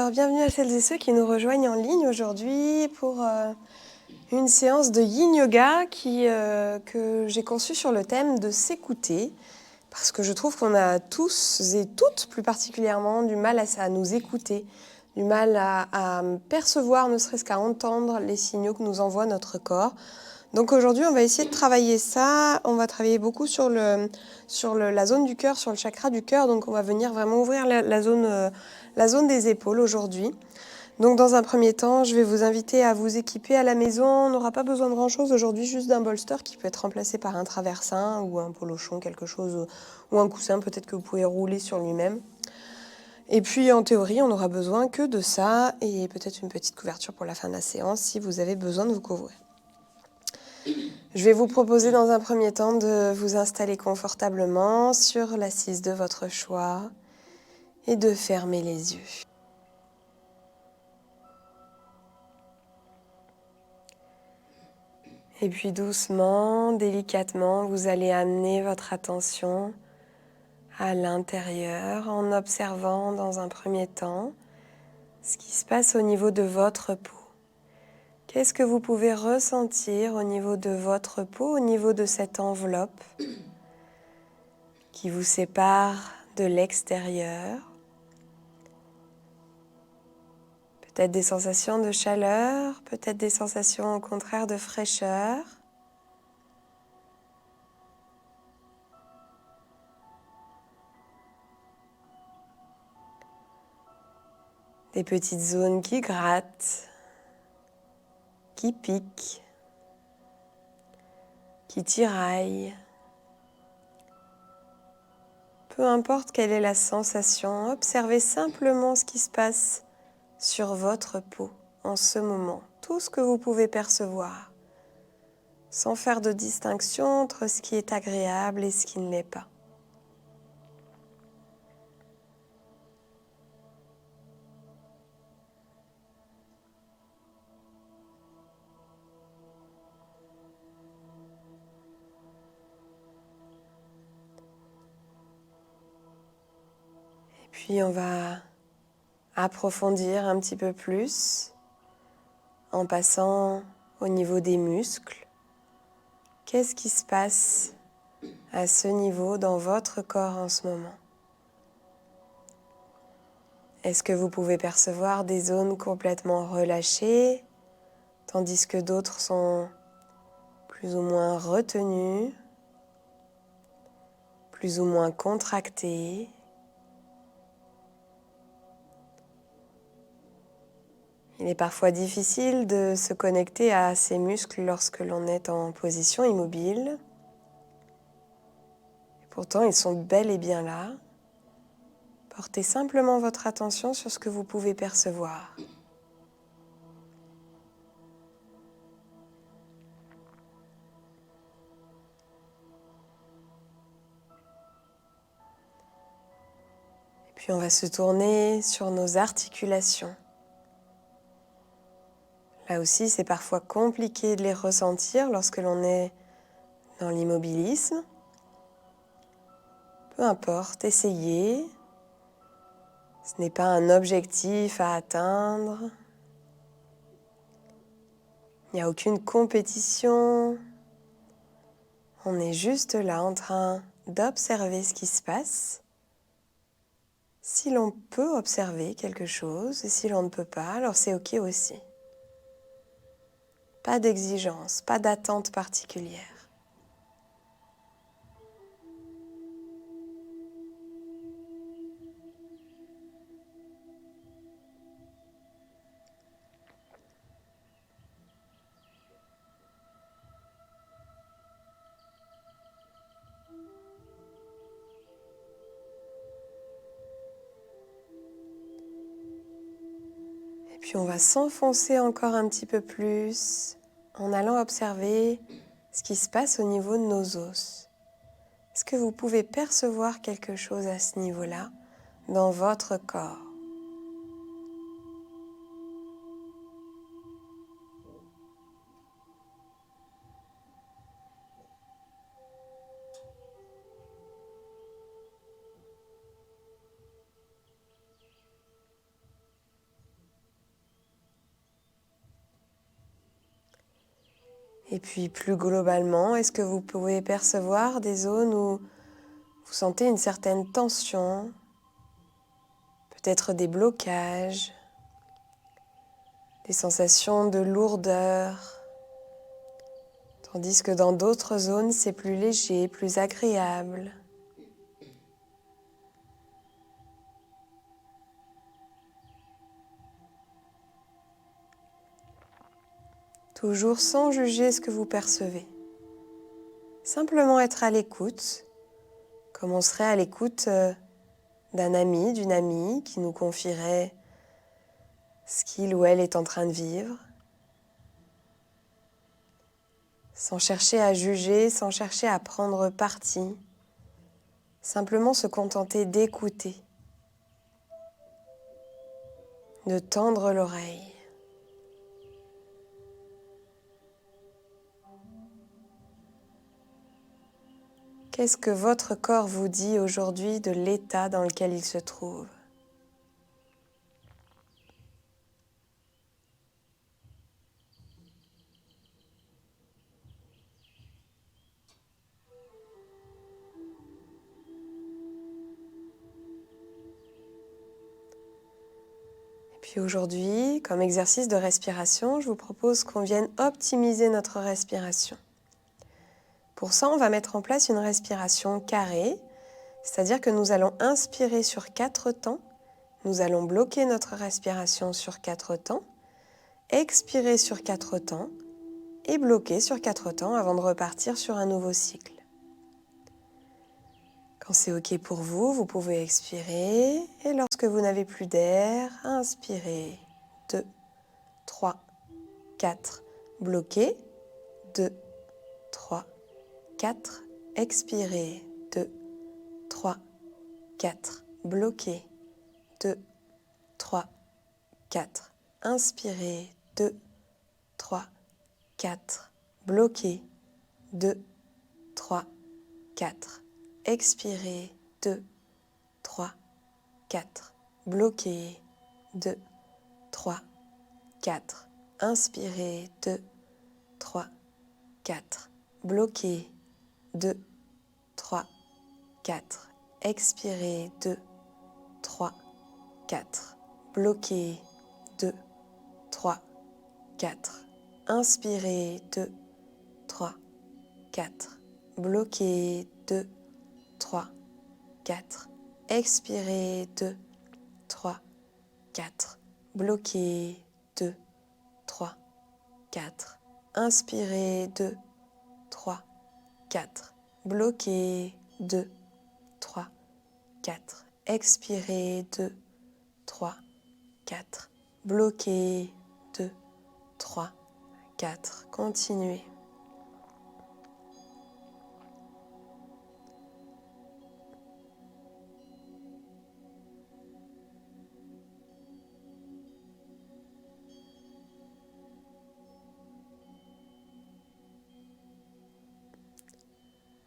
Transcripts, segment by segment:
Alors, bienvenue à celles et ceux qui nous rejoignent en ligne aujourd'hui pour une séance de Yin Yoga que j'ai conçue sur le thème de s'écouter, parce que je trouve qu'on a tous et toutes, plus particulièrement, du mal à nous écouter, du mal à percevoir, ne serait-ce qu'à entendre les signaux que nous envoie notre corps. Donc aujourd'hui, on va essayer de travailler ça. On va travailler beaucoup sur la zone du cœur, sur le chakra du cœur. Donc on va venir vraiment ouvrir la zone des épaules aujourd'hui. Donc dans un premier temps, je vais vous inviter à vous équiper à la maison. On n'aura pas besoin de grand-chose aujourd'hui, juste d'un bolster qui peut être remplacé par un traversin ou un polochon, quelque chose, ou un coussin peut-être que vous pouvez rouler sur lui-même. Et puis en théorie, on n'aura besoin que de ça et peut-être une petite couverture pour la fin de la séance si vous avez besoin de vous couvrir. Je vais vous proposer dans un premier temps de vous installer confortablement sur l'assise de votre choix et de fermer les yeux. Et puis doucement, délicatement, vous allez amener votre attention à l'intérieur en observant dans un premier temps ce qui se passe au niveau de votre peau. Qu'est-ce que vous pouvez ressentir au niveau de votre peau, au niveau de cette enveloppe qui vous sépare de l'extérieur? Peut-être des sensations de chaleur, peut-être des sensations au contraire de fraîcheur. Des petites zones qui grattent, qui piquent, qui tiraillent. Peu importe quelle est la sensation, observez simplement ce qui se passe sur votre peau en ce moment. Tout ce que vous pouvez percevoir, sans faire de distinction entre ce qui est agréable et ce qui ne l'est pas. Et puis on va approfondir un petit peu plus en passant au niveau des muscles. Qu'est-ce qui se passe à ce niveau dans votre corps en ce moment? Est-ce que vous pouvez percevoir des zones complètement relâchées, tandis que d'autres sont plus ou moins retenues, plus ou moins contractées? Il est parfois difficile de se connecter à ces muscles lorsque l'on est en position immobile. Et pourtant, ils sont bel et bien là. Portez simplement votre attention sur ce que vous pouvez percevoir. Et puis on va se tourner sur nos articulations. Là aussi, c'est parfois compliqué de les ressentir lorsque l'on est dans l'immobilisme. Peu importe, essayez. Ce n'est pas un objectif à atteindre. Il n'y a aucune compétition. On est juste là en train d'observer ce qui se passe. Si l'on peut observer quelque chose et si l'on ne peut pas, alors c'est OK aussi. Pas d'exigence, pas d'attente particulière. Et puis on va s'enfoncer encore un petit peu plus en allant observer ce qui se passe au niveau de nos os. Est-ce que vous pouvez percevoir quelque chose à ce niveau-là dans votre corps? Et puis plus globalement, est-ce que vous pouvez percevoir des zones où vous sentez une certaine tension, peut-être des blocages, des sensations de lourdeur, tandis que dans d'autres zones, c'est plus léger, plus agréable. Toujours sans juger ce que vous percevez. Simplement être à l'écoute, comme on serait à l'écoute d'un ami, d'une amie qui nous confierait ce qu'il ou elle est en train de vivre, sans chercher à juger, sans chercher à prendre parti, simplement se contenter d'écouter, de tendre l'oreille. Qu'est-ce que votre corps vous dit aujourd'hui de l'état dans lequel il se trouve ? Et puis aujourd'hui, comme exercice de respiration, je vous propose qu'on vienne optimiser notre respiration. Pour ça, on va mettre en place une respiration carrée, c'est-à-dire que nous allons inspirer sur 4 temps, nous allons bloquer notre respiration sur 4 temps, expirer sur 4 temps et bloquer sur 4 temps avant de repartir sur un nouveau cycle. Quand c'est OK pour vous, vous pouvez expirer et lorsque vous n'avez plus d'air, inspirez. 2, 3, 4, bloquez. 2, 3, 4, expirez. 2, 3, 4, bloquez. 2, 3, 4, inspirez. 2, 3, 4, bloquez. 2, 3, 4, expirez. 2, 3, 4, bloquez. 2, 3, 4, inspirez. 2, 3, 4, bloquez. 2, 3, 4, expirez. 2, 3, 4, bloquez. 2, 3, 4, inspirez. 2, 3, 4, bloquez. 2, 3, 4, expirez. 2, 3, 4, bloquez. 2, 3, 4, inspirez. 2, 3, 4, bloquez. 2, 3, 4, expirez. 2, 3, 4, bloquez. 2, 3, 4, continuez.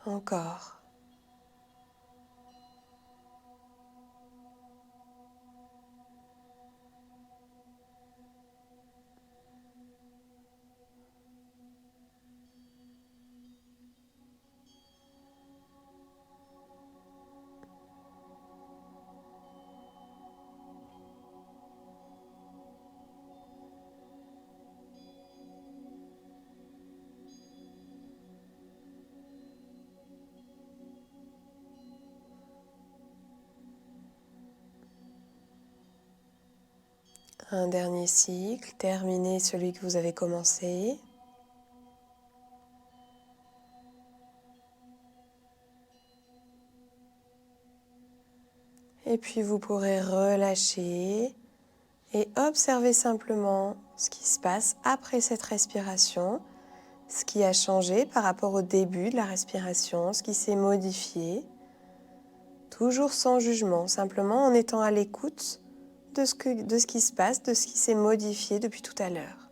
Encore. Un dernier cycle, terminez celui que vous avez commencé. Et puis vous pourrez relâcher et observer simplement ce qui se passe après cette respiration, ce qui a changé par rapport au début de la respiration, ce qui s'est modifié, toujours sans jugement, simplement en étant à l'écoute de ce qui se passe, de ce qui s'est modifié depuis tout à l'heure.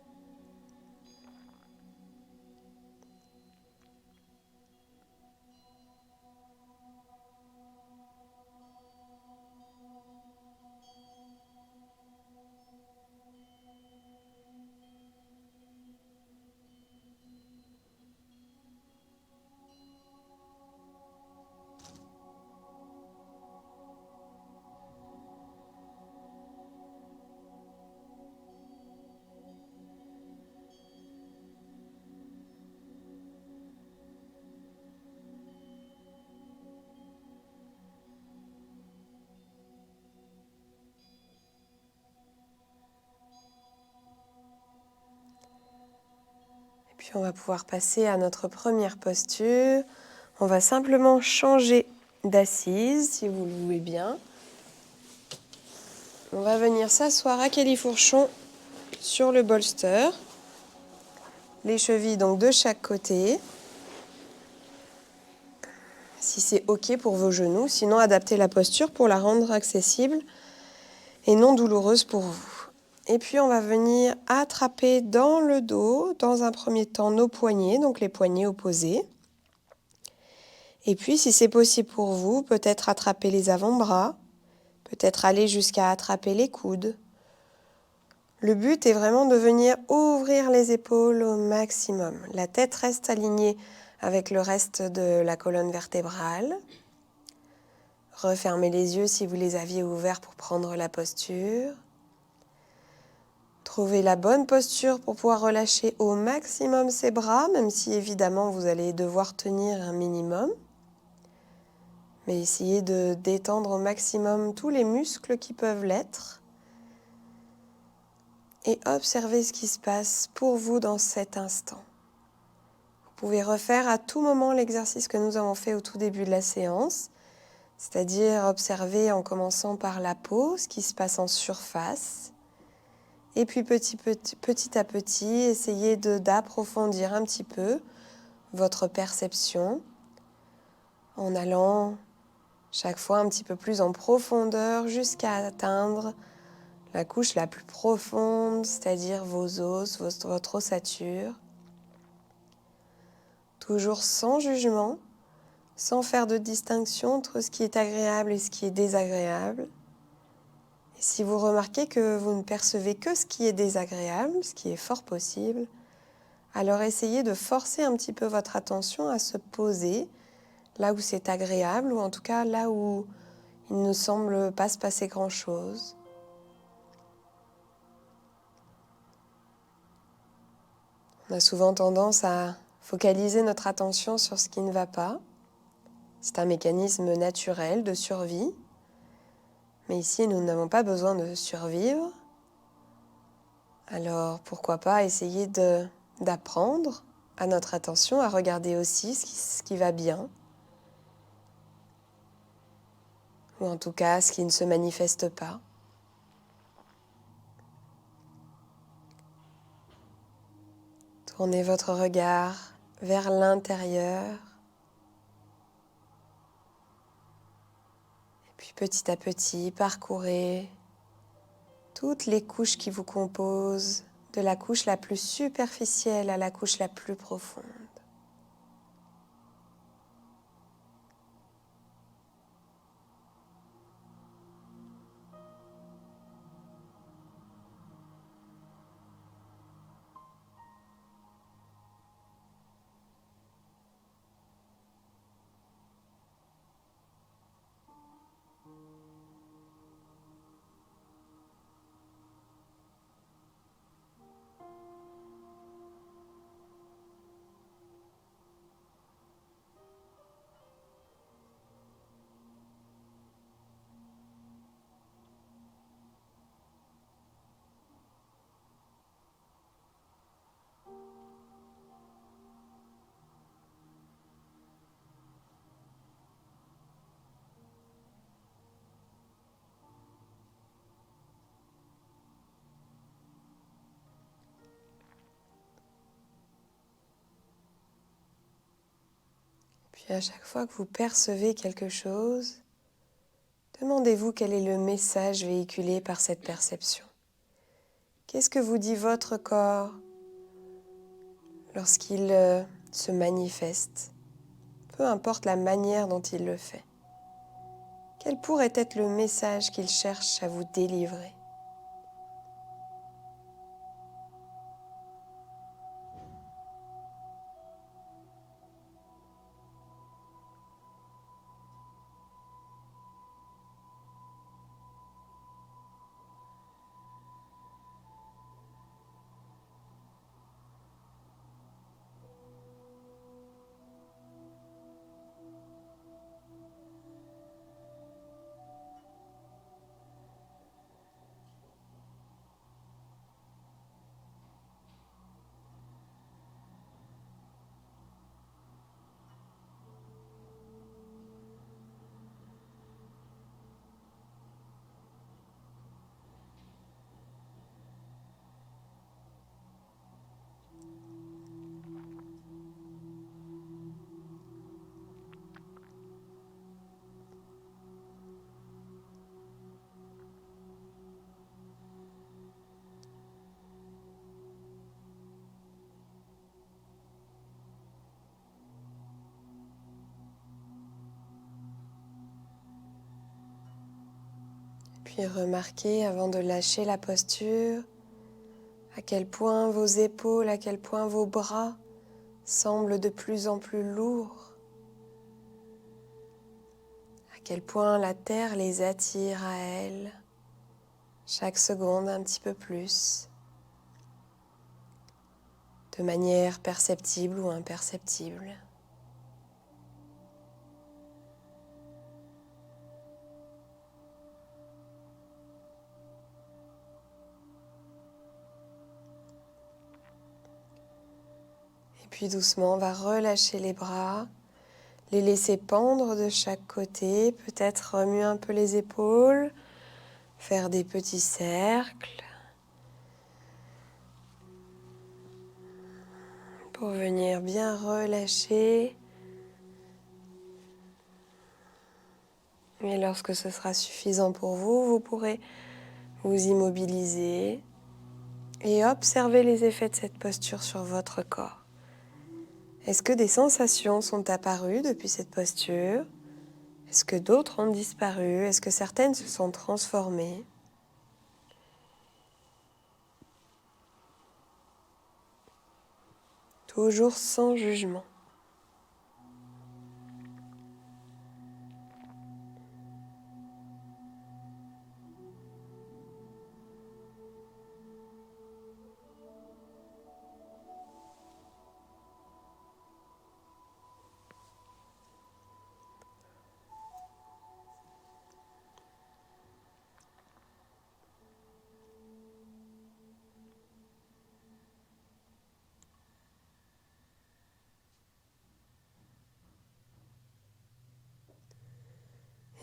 Puis on va pouvoir passer à notre première posture. On va simplement changer d'assise, si vous le voulez bien. On va venir s'asseoir à califourchon sur le bolster. Les chevilles donc de chaque côté. Si c'est OK pour vos genoux, sinon adaptez la posture pour la rendre accessible et non douloureuse pour vous. Et puis on va venir attraper dans le dos, dans un premier temps, nos poignets, donc les poignets opposés. Et puis si c'est possible pour vous, peut-être attraper les avant-bras, peut-être aller jusqu'à attraper les coudes. Le but est vraiment de venir ouvrir les épaules au maximum. La tête reste alignée avec le reste de la colonne vertébrale. Refermez les yeux si vous les aviez ouverts pour prendre la posture. Trouvez la bonne posture pour pouvoir relâcher au maximum ses bras, même si évidemment vous allez devoir tenir un minimum. Mais essayez de détendre au maximum tous les muscles qui peuvent l'être. Et observez ce qui se passe pour vous dans cet instant. Vous pouvez refaire à tout moment l'exercice que nous avons fait au tout début de la séance, c'est-à-dire observer en commençant par la peau, ce qui se passe en surface, et puis petit à petit, essayez d'approfondir un petit peu votre perception en allant chaque fois un petit peu plus en profondeur jusqu'à atteindre la couche la plus profonde, c'est-à-dire vos os, votre ossature. Toujours sans jugement, sans faire de distinction entre ce qui est agréable et ce qui est désagréable. Et si vous remarquez que vous ne percevez que ce qui est désagréable, ce qui est fort possible, alors essayez de forcer un petit peu votre attention à se poser là où c'est agréable, ou en tout cas là où il ne semble pas se passer grand-chose. On a souvent tendance à focaliser notre attention sur ce qui ne va pas. C'est un mécanisme naturel de survie. Mais ici, nous n'avons pas besoin de survivre. Alors, pourquoi pas essayer d'apprendre à notre attention à regarder aussi ce qui va bien. Ou en tout cas, ce qui ne se manifeste pas. Tournez votre regard vers l'intérieur. Et puis petit à petit, parcourez toutes les couches qui vous composent, de la couche la plus superficielle à la couche la plus profonde. Puis à chaque fois que vous percevez quelque chose, demandez-vous quel est le message véhiculé par cette perception. Qu'est-ce que vous dit votre corps lorsqu'il se manifeste, peu importe la manière dont il le fait? Quel pourrait être le message qu'il cherche à vous délivrer? Puis remarquez avant de lâcher la posture à quel point vos épaules, à quel point vos bras semblent de plus en plus lourds, à quel point la terre les attire à elle, chaque seconde un petit peu plus, de manière perceptible ou imperceptible. Et puis doucement, on va relâcher les bras, les laisser pendre de chaque côté, peut-être remuer un peu les épaules, faire des petits cercles pour venir bien relâcher. Et lorsque ce sera suffisant pour vous, vous pourrez vous immobiliser et observer les effets de cette posture sur votre corps. Est-ce que des sensations sont apparues depuis cette posture? Est-ce que d'autres ont disparu? Est-ce que certaines se sont transformées? Toujours sans jugement.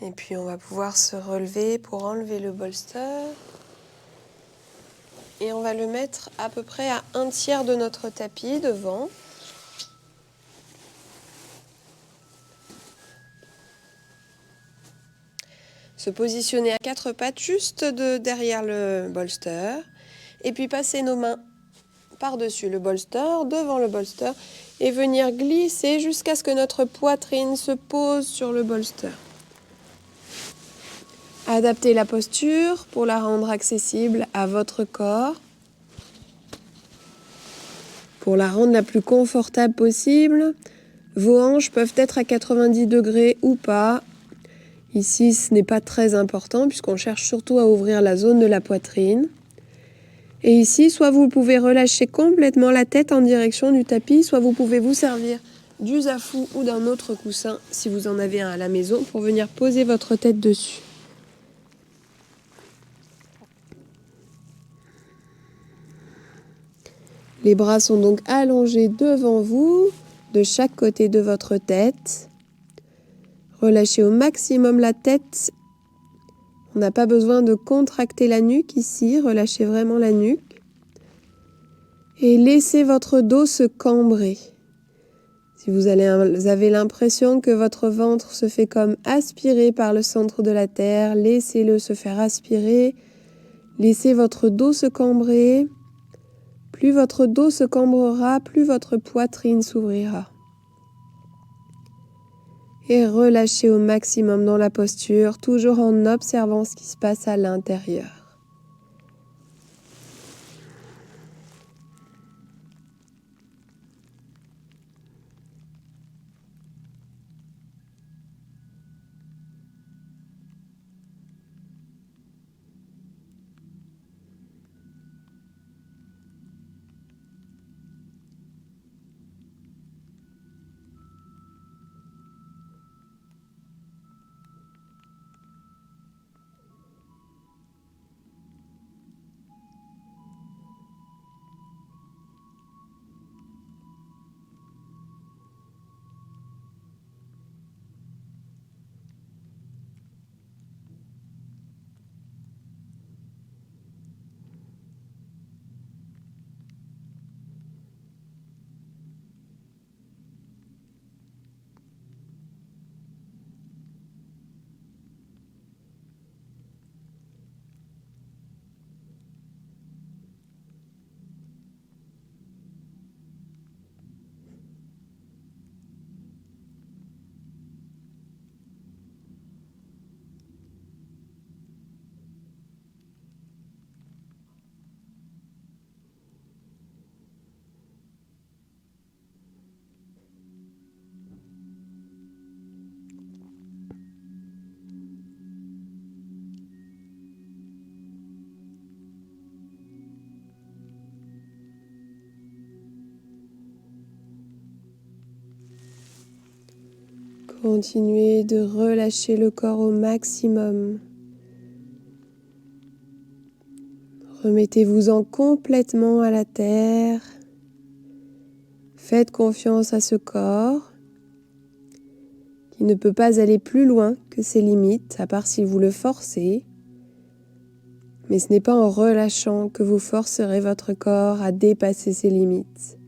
Et puis on va pouvoir se relever pour enlever le bolster. Et on va le mettre à peu près à 1/3 de notre tapis devant. Se positionner à 4 pattes juste derrière le bolster. Et puis passer nos mains par-dessus le bolster, devant le bolster. Et venir glisser jusqu'à ce que notre poitrine se pose sur le bolster. Adaptez la posture pour la rendre accessible à votre corps. Pour la rendre la plus confortable possible, vos hanches peuvent être à 90 degrés ou pas. Ici, ce n'est pas très important puisqu'on cherche surtout à ouvrir la zone de la poitrine. Et ici, soit vous pouvez relâcher complètement la tête en direction du tapis, soit vous pouvez vous servir du zafou ou d'un autre coussin, si vous en avez un à la maison, pour venir poser votre tête dessus. Les bras sont donc allongés devant vous, de chaque côté de votre tête. Relâchez au maximum la tête. On n'a pas besoin de contracter la nuque ici, relâchez vraiment la nuque. Et laissez votre dos se cambrer. Si vous avez l'impression que votre ventre se fait comme aspiré par le centre de la terre, laissez-le se faire aspirer. Laissez votre dos se cambrer. Plus votre dos se cambrera, plus votre poitrine s'ouvrira. Et relâchez au maximum dans la posture, toujours en observant ce qui se passe à l'intérieur. continuez de relâcher le corps au maximum. Remettez-vous-en complètement à la terre. Faites confiance à ce corps qui ne peut pas aller plus loin que ses limites, à part si vous le forcez. Mais ce n'est pas en relâchant que vous forcerez votre corps à dépasser ses limites.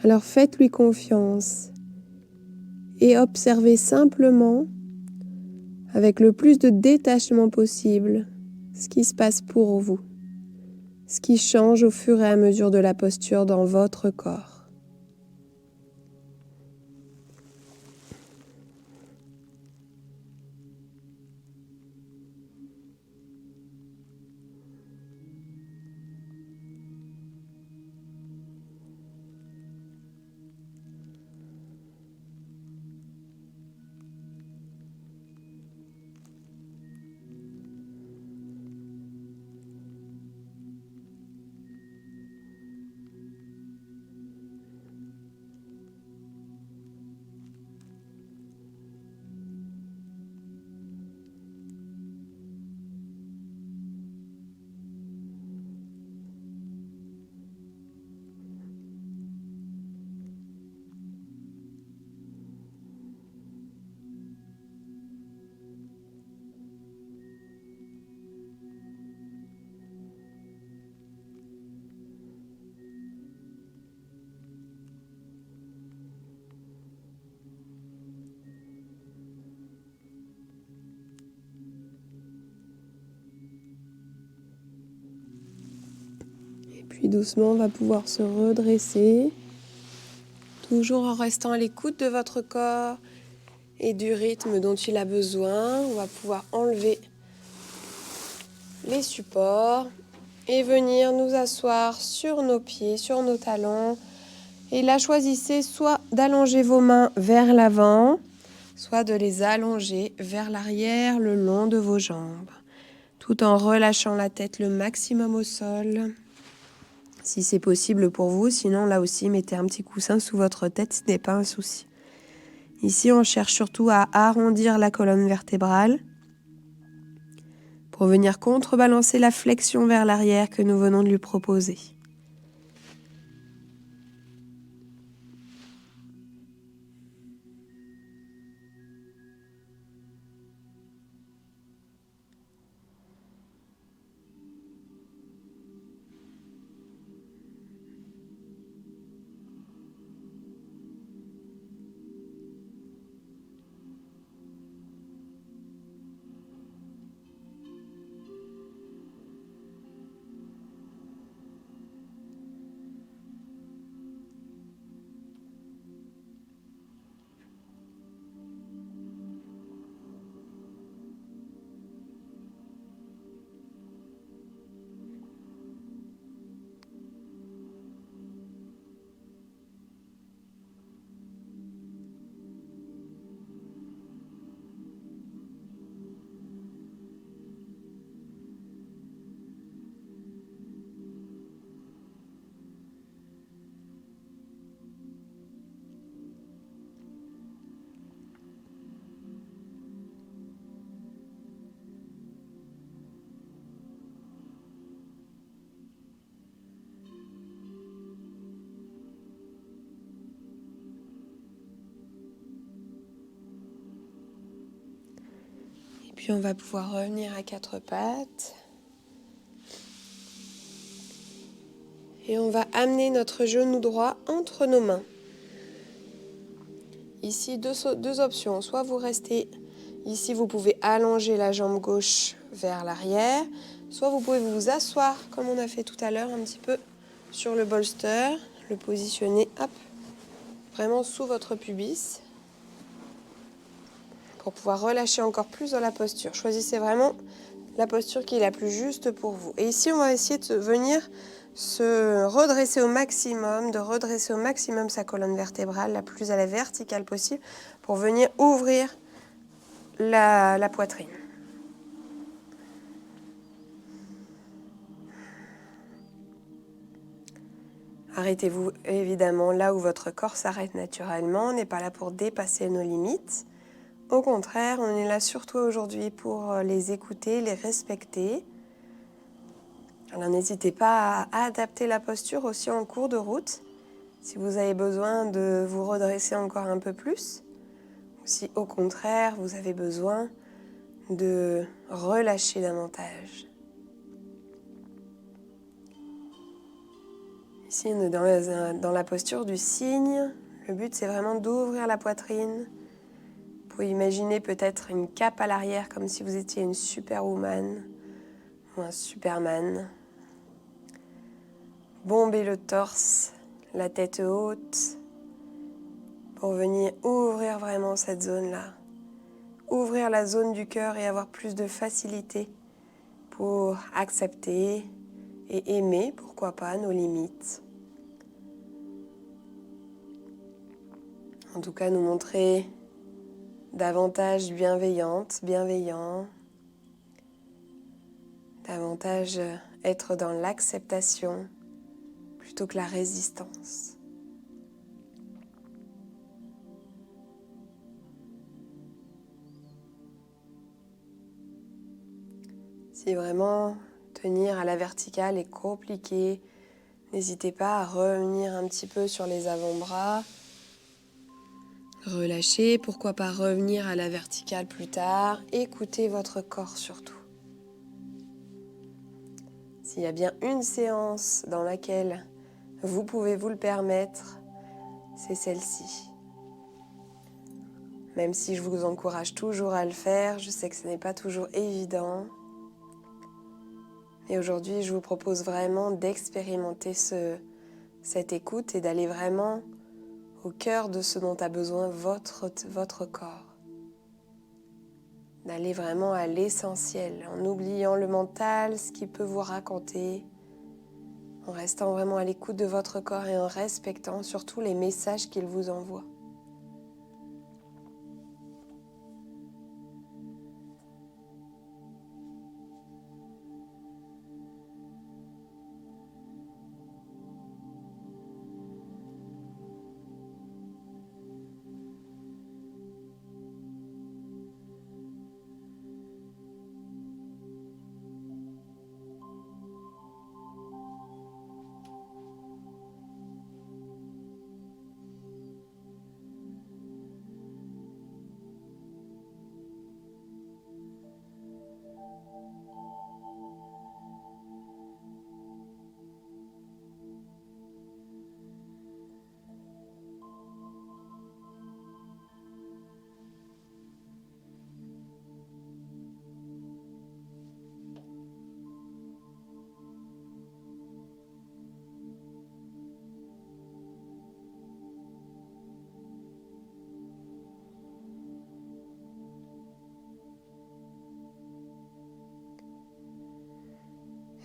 Alors faites-lui confiance et observez simplement, avec le plus de détachement possible, ce qui se passe pour vous, ce qui change au fur et à mesure de la posture dans votre corps. Puis doucement, on va pouvoir se redresser, toujours en restant à l'écoute de votre corps et du rythme dont il a besoin. On va pouvoir enlever les supports et venir nous asseoir sur nos pieds, sur nos talons. Et là, choisissez soit d'allonger vos mains vers l'avant, soit de les allonger vers l'arrière le long de vos jambes, tout en relâchant la tête le maximum au sol. Si c'est possible pour vous, sinon là aussi, mettez un petit coussin sous votre tête, ce n'est pas un souci. Ici, on cherche surtout à arrondir la colonne vertébrale pour venir contrebalancer la flexion vers l'arrière que nous venons de lui proposer. Puis on va pouvoir revenir à quatre pattes. Et on va amener notre genou droit entre nos mains. Ici, deux options. Soit vous restez ici, vous pouvez allonger la jambe gauche vers l'arrière. Soit vous pouvez vous asseoir, comme on a fait tout à l'heure, un petit peu sur le bolster. Le positionner, hop, vraiment sous votre pubis. Pour pouvoir relâcher encore plus dans la posture. Choisissez vraiment la posture qui est la plus juste pour vous. Et ici, on va essayer de venir se redresser au maximum, de redresser au maximum sa colonne vertébrale, la plus à la verticale possible, pour venir ouvrir la poitrine. Arrêtez-vous évidemment là où votre corps s'arrête naturellement. On n'est pas là pour dépasser nos limites. Au contraire, on est là surtout aujourd'hui pour les écouter, les respecter. Alors n'hésitez pas à adapter la posture aussi en cours de route. Si vous avez besoin de vous redresser encore un peu plus, ou si au contraire vous avez besoin de relâcher davantage. Ici, on est dans la posture du cygne. Le but, c'est vraiment d'ouvrir la poitrine. Vous pouvez imaginer peut-être une cape à l'arrière, comme si vous étiez une superwoman ou un superman. Bombez le torse, la tête haute, pour venir ouvrir vraiment cette zone-là. Ouvrir la zone du cœur et avoir plus de facilité pour accepter et aimer, pourquoi pas, nos limites. En tout cas, nous montrer davantage bienveillant, davantage être dans l'acceptation plutôt que la résistance. Si vraiment tenir à la verticale est compliqué, n'hésitez pas à revenir un petit peu sur les avant-bras. Relâchez, pourquoi pas revenir à la verticale plus tard. Écoutez votre corps surtout. S'il y a bien une séance dans laquelle vous pouvez vous le permettre, c'est celle-ci. Même si je vous encourage toujours à le faire, je sais que ce n'est pas toujours évident. Et aujourd'hui, je vous propose vraiment d'expérimenter cette écoute et d'aller vraiment au cœur de ce dont a besoin votre corps. D'aller vraiment à l'essentiel, en oubliant le mental, ce qu'il peut vous raconter, en restant vraiment à l'écoute de votre corps et en respectant surtout les messages qu'il vous envoie.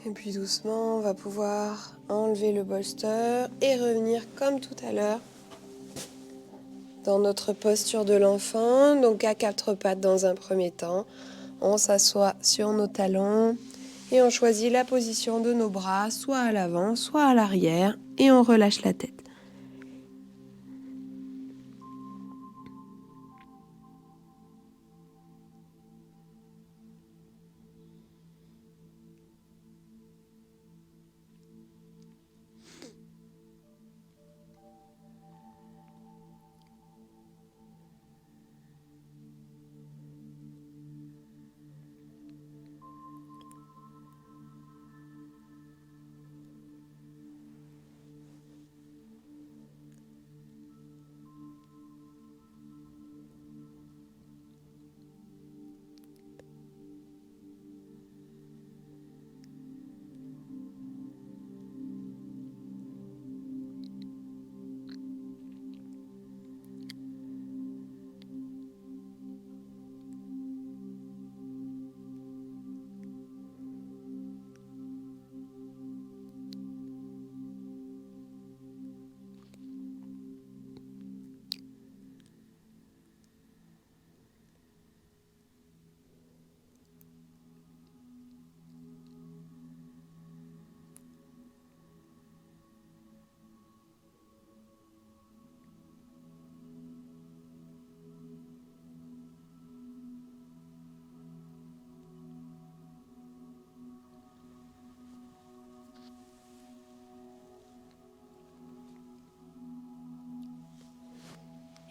Et puis doucement, on va pouvoir enlever le bolster et revenir comme tout à l'heure dans notre posture de l'enfant, donc à quatre pattes dans un premier temps. On s'assoit sur nos talons et on choisit la position de nos bras, soit à l'avant, soit à l'arrière, et on relâche la tête.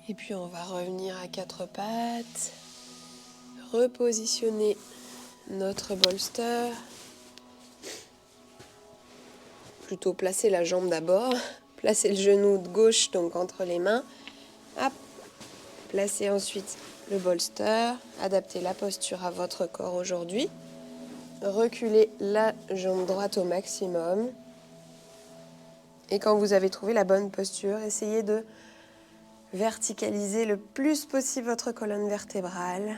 Et puis on va revenir à quatre pattes, repositionner notre bolster. Plutôt placer la jambe d'abord, placer le genou de gauche donc entre les mains. Hop. Placez ensuite le bolster, adaptez la posture à votre corps aujourd'hui. Reculez la jambe droite au maximum. Et quand vous avez trouvé la bonne posture, essayez de verticaliser le plus possible votre colonne vertébrale.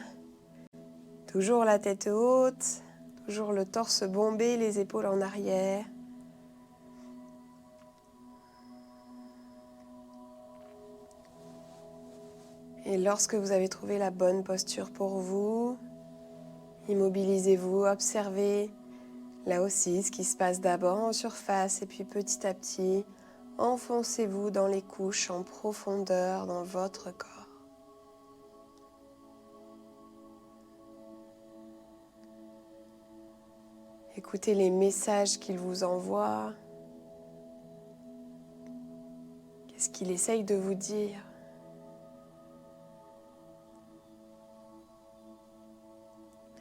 Toujours la tête haute, toujours le torse bombé, les épaules en arrière. Et lorsque vous avez trouvé la bonne posture pour vous, immobilisez-vous, observez là aussi ce qui se passe d'abord en surface et puis petit à petit, enfoncez-vous dans les couches en profondeur dans votre corps. Écoutez les messages qu'il vous envoie. Qu'est-ce qu'il essaye de vous dire ?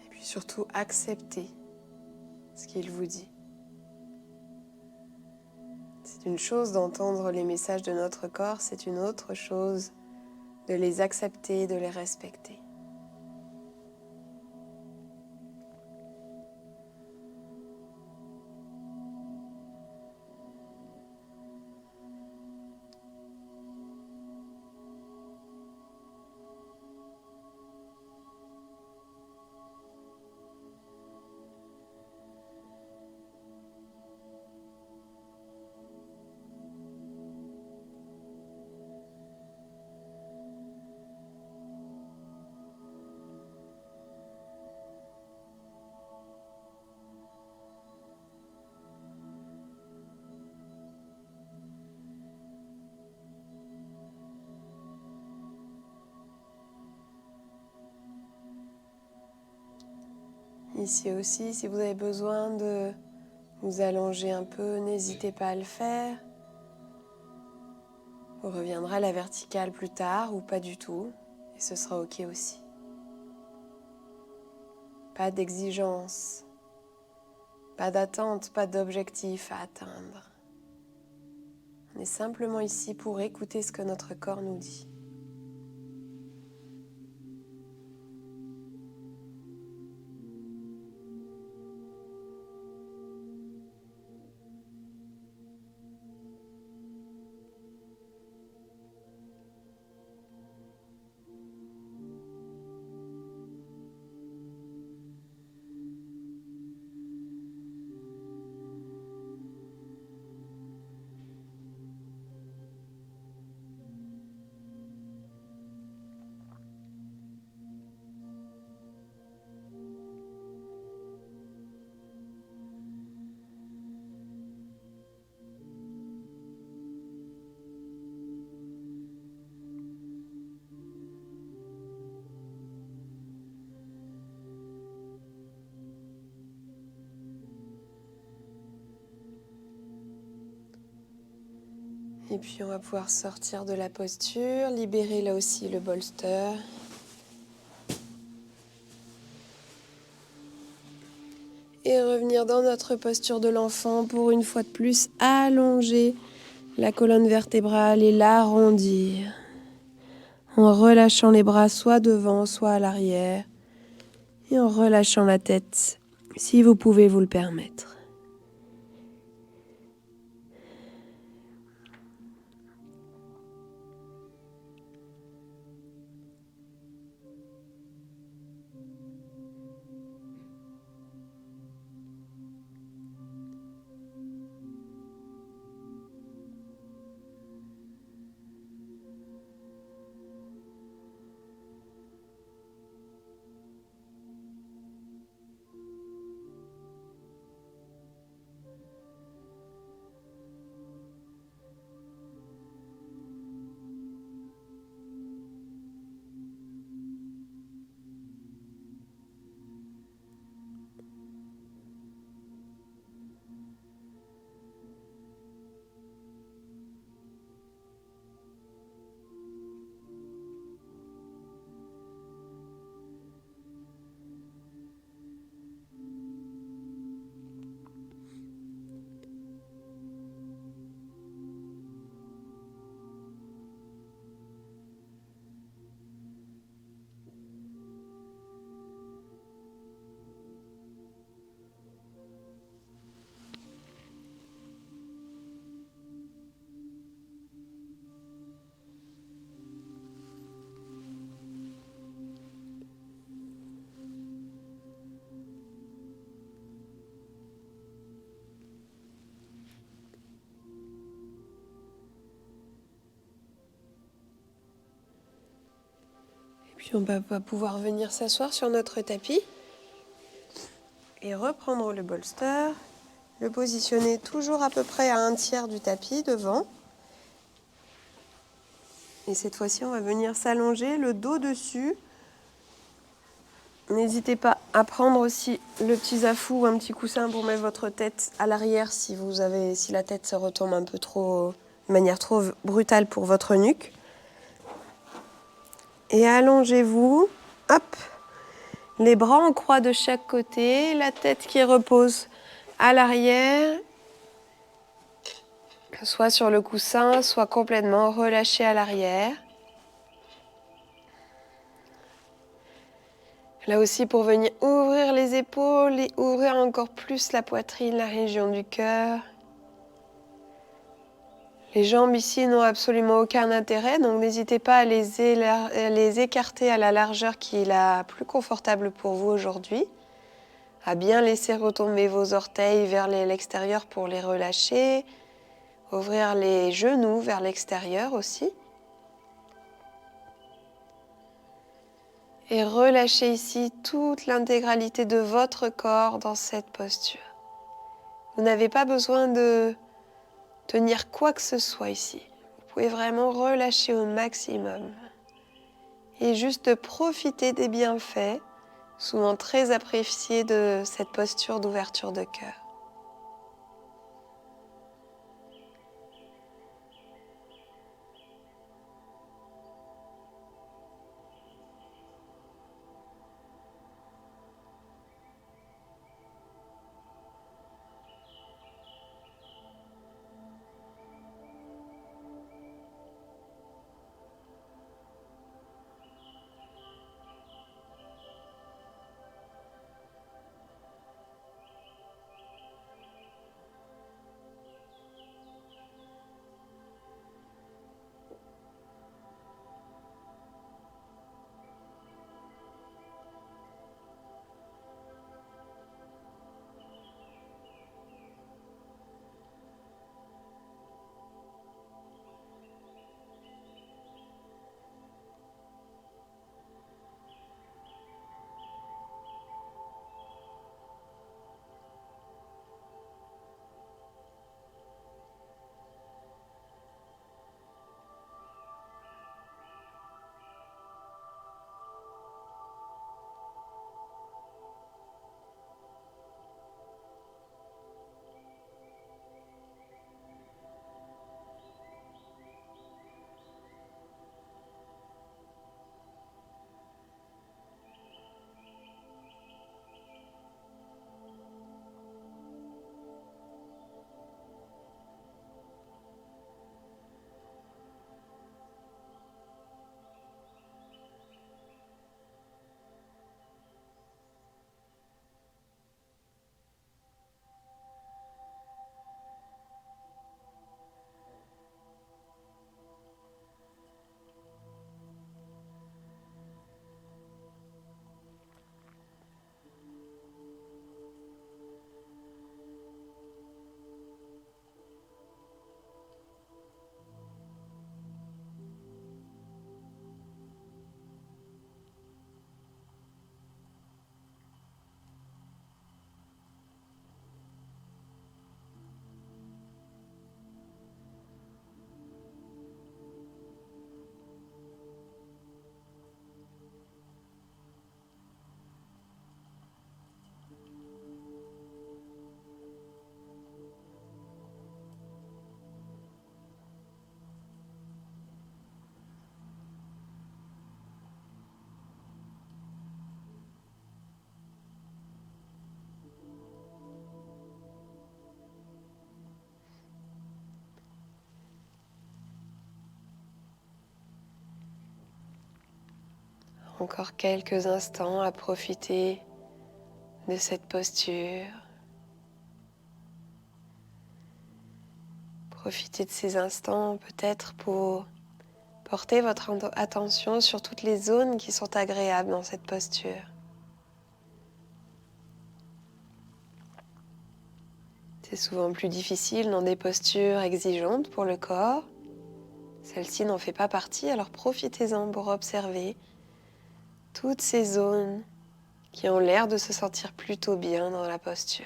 Et puis surtout, acceptez ce qu'il vous dit. C'est une chose d'entendre les messages de notre corps, c'est une autre chose de les accepter, de les respecter. Ici aussi, si vous avez besoin de vous allonger un peu, n'hésitez pas à le faire. Vous reviendrez à la verticale plus tard ou pas du tout, et ce sera ok aussi. Pas d'exigence, pas d'attente, pas d'objectif à atteindre. On est simplement ici pour écouter ce que notre corps nous dit. Et puis on va pouvoir sortir de la posture, libérer là aussi le bolster. Et revenir dans notre posture de l'enfant pour une fois de plus allonger la colonne vertébrale et l'arrondir. En relâchant les bras soit devant, soit à l'arrière. Et en relâchant la tête, si vous pouvez vous le permettre. Puis on va pouvoir venir s'asseoir sur notre tapis et reprendre le bolster, le positionner toujours à peu près à 1/3 du tapis devant. Et cette fois-ci, on va venir s'allonger le dos dessus. N'hésitez pas à prendre aussi le petit zafou ou un petit coussin pour mettre votre tête à l'arrière si la tête se retombe un peu trop, de manière trop brutale pour votre nuque. Et allongez-vous, hop, les bras en croix de chaque côté, la tête qui repose à l'arrière, soit sur le coussin, soit complètement relâchée à l'arrière. Là aussi, pour venir ouvrir les épaules et ouvrir encore plus la poitrine, la région du cœur. Les jambes ici n'ont absolument aucun intérêt, donc n'hésitez pas à les écarter à la largeur qui est la plus confortable pour vous aujourd'hui. À bien laisser retomber vos orteils vers l'extérieur pour les relâcher. Ouvrir les genoux vers l'extérieur aussi. Et relâchez ici toute l'intégralité de votre corps dans cette posture. Vous n'avez pas besoin de tenir quoi que ce soit ici. Vous pouvez vraiment relâcher au maximum. Et juste profiter des bienfaits, souvent très appréciés de cette posture d'ouverture de cœur. Encore quelques instants à profiter de cette posture. Profitez de ces instants peut-être pour porter votre attention sur toutes les zones qui sont agréables dans cette posture. C'est souvent plus difficile dans des postures exigeantes pour le corps. Celle-ci n'en fait pas partie, alors profitez-en pour observer toutes ces zones qui ont l'air de se sentir plutôt bien dans la posture.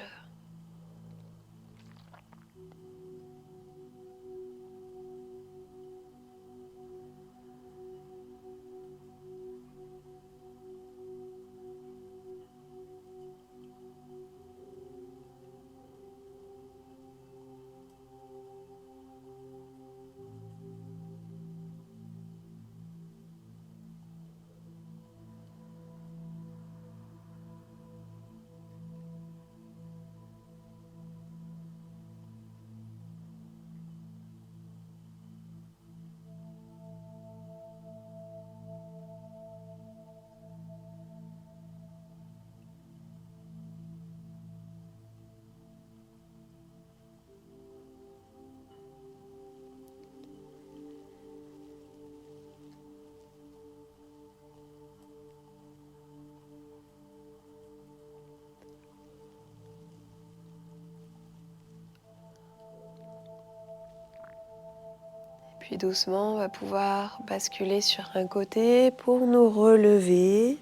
Puis doucement, on va pouvoir basculer sur un côté pour nous relever.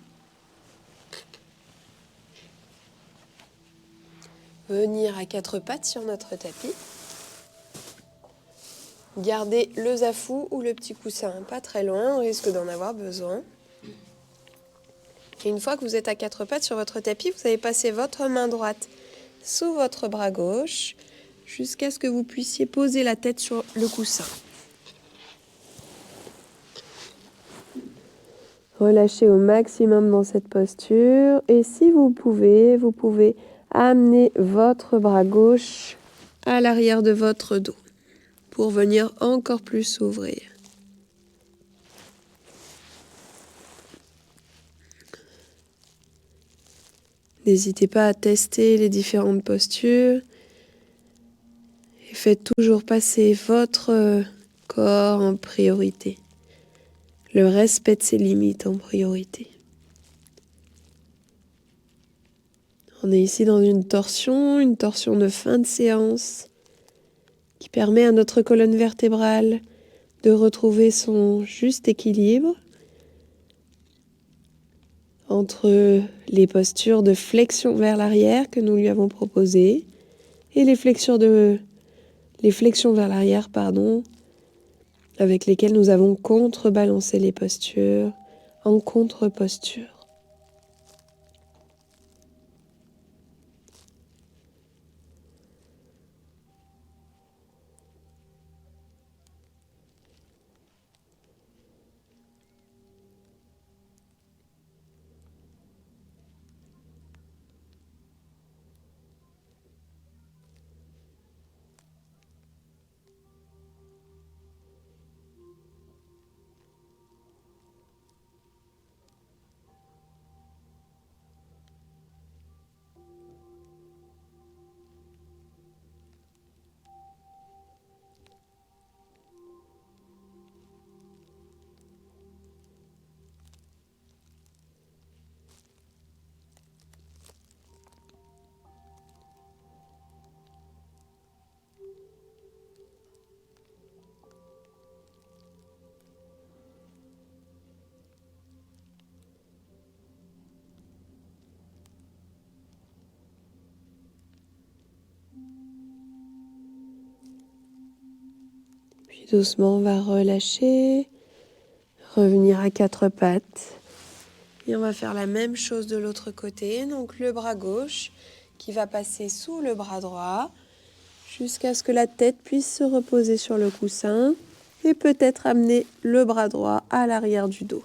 Venir à quatre pattes sur notre tapis. Gardez le zafou ou le petit coussin pas très loin, on risque d'en avoir besoin. Et une fois que vous êtes à quatre pattes sur votre tapis, vous allez passer votre main droite sous votre bras gauche jusqu'à ce que vous puissiez poser la tête sur le coussin. Relâchez au maximum dans cette posture et si vous pouvez amener votre bras gauche à l'arrière de votre dos pour venir encore plus s'ouvrir. N'hésitez pas à tester les différentes postures et faites toujours passer votre corps en priorité. Le respect de ses limites en priorité. On est ici dans une torsion de fin de séance qui permet à notre colonne vertébrale de retrouver son juste équilibre entre les postures de flexion vers l'arrière que nous lui avons proposées et les flexions vers l'arrière, avec lesquelles nous avons contrebalancé les postures en contre-posture. Puis doucement, on va relâcher, revenir à quatre pattes. Et on va faire la même chose de l'autre côté. Donc le bras gauche qui va passer sous le bras droit jusqu'à ce que la tête puisse se reposer sur le coussin et peut-être amener le bras droit à l'arrière du dos.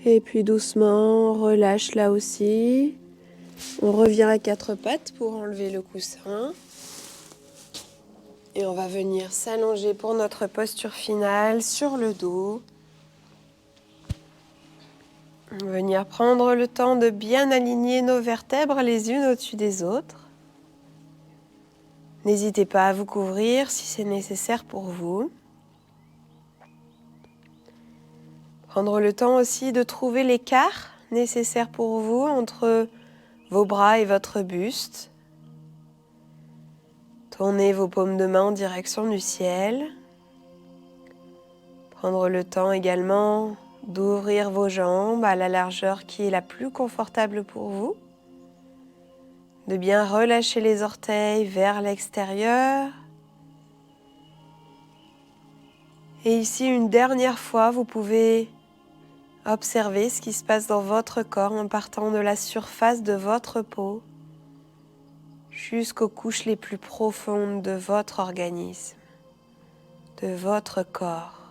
Et puis doucement, on relâche là aussi. On revient à quatre pattes pour enlever le coussin. Et on va venir s'allonger pour notre posture finale sur le dos. Venir prendre le temps de bien aligner nos vertèbres les unes au-dessus des autres. N'hésitez pas à vous couvrir si c'est nécessaire pour vous. Prendre le temps aussi de trouver l'écart nécessaire pour vous entre vos bras et votre buste. Tournez vos paumes de main en direction du ciel. Prendre le temps également d'ouvrir vos jambes à la largeur qui est la plus confortable pour vous. De bien relâcher les orteils vers l'extérieur. Et ici, une dernière fois, vous pouvez observer ce qui se passe dans votre corps en partant de la surface de votre peau jusqu'aux couches les plus profondes de votre organisme, de votre corps.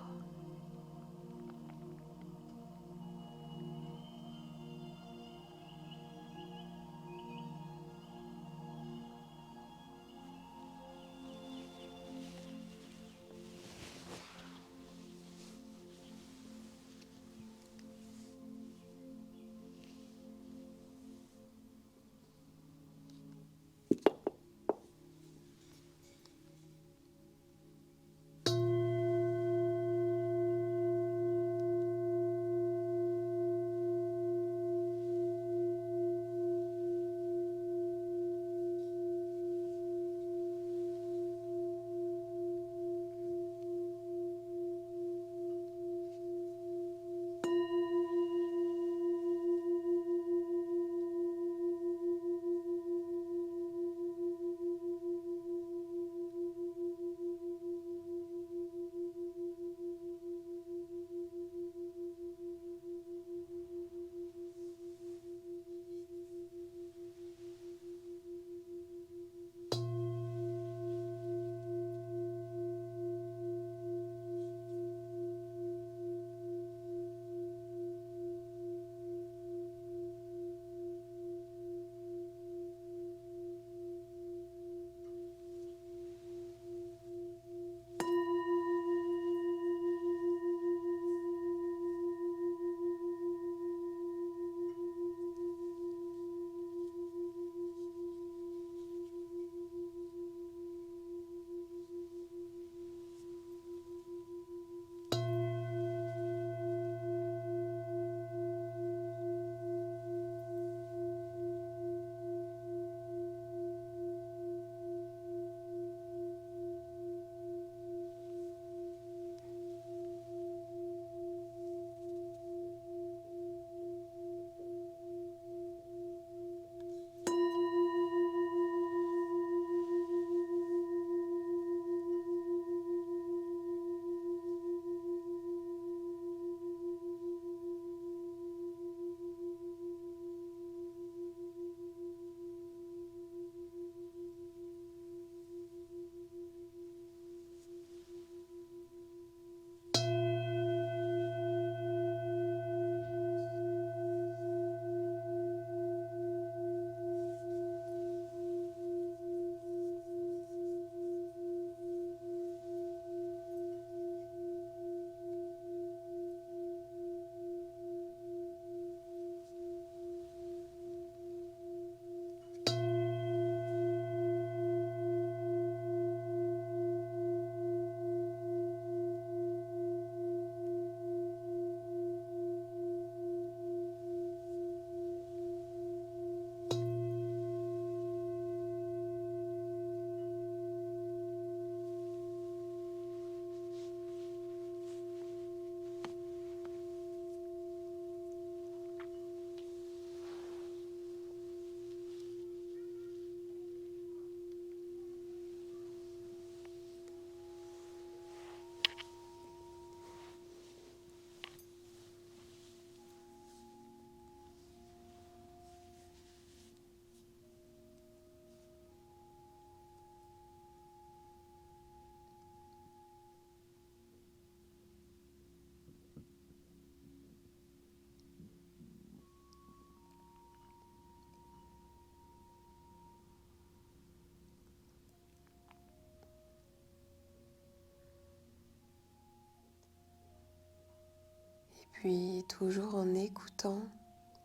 Puis toujours en écoutant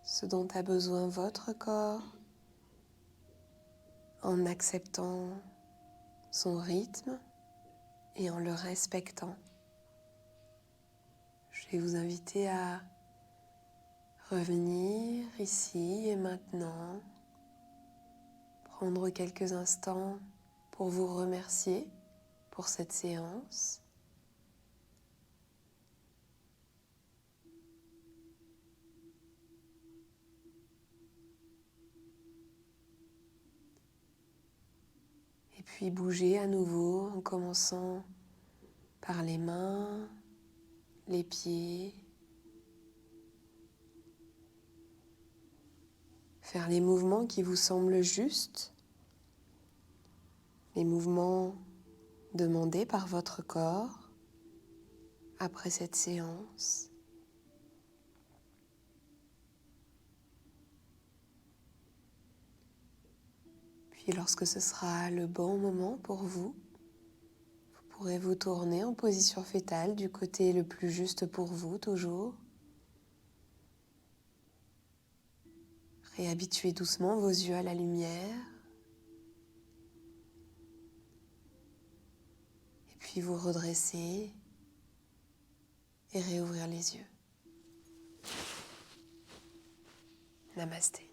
ce dont a besoin votre corps, en acceptant son rythme et en le respectant. Je vais vous inviter à revenir ici et maintenant, prendre quelques instants pour vous remercier pour cette séance. Et puis bouger à nouveau en commençant par les mains, les pieds. Faire les mouvements qui vous semblent justes, les mouvements demandés par votre corps après cette séance. Puis lorsque ce sera le bon moment pour vous, vous pourrez vous tourner en position fétale du côté le plus juste pour vous toujours. Réhabituez doucement vos yeux à la lumière. Et puis vous redresser et réouvrir les yeux. Namasté.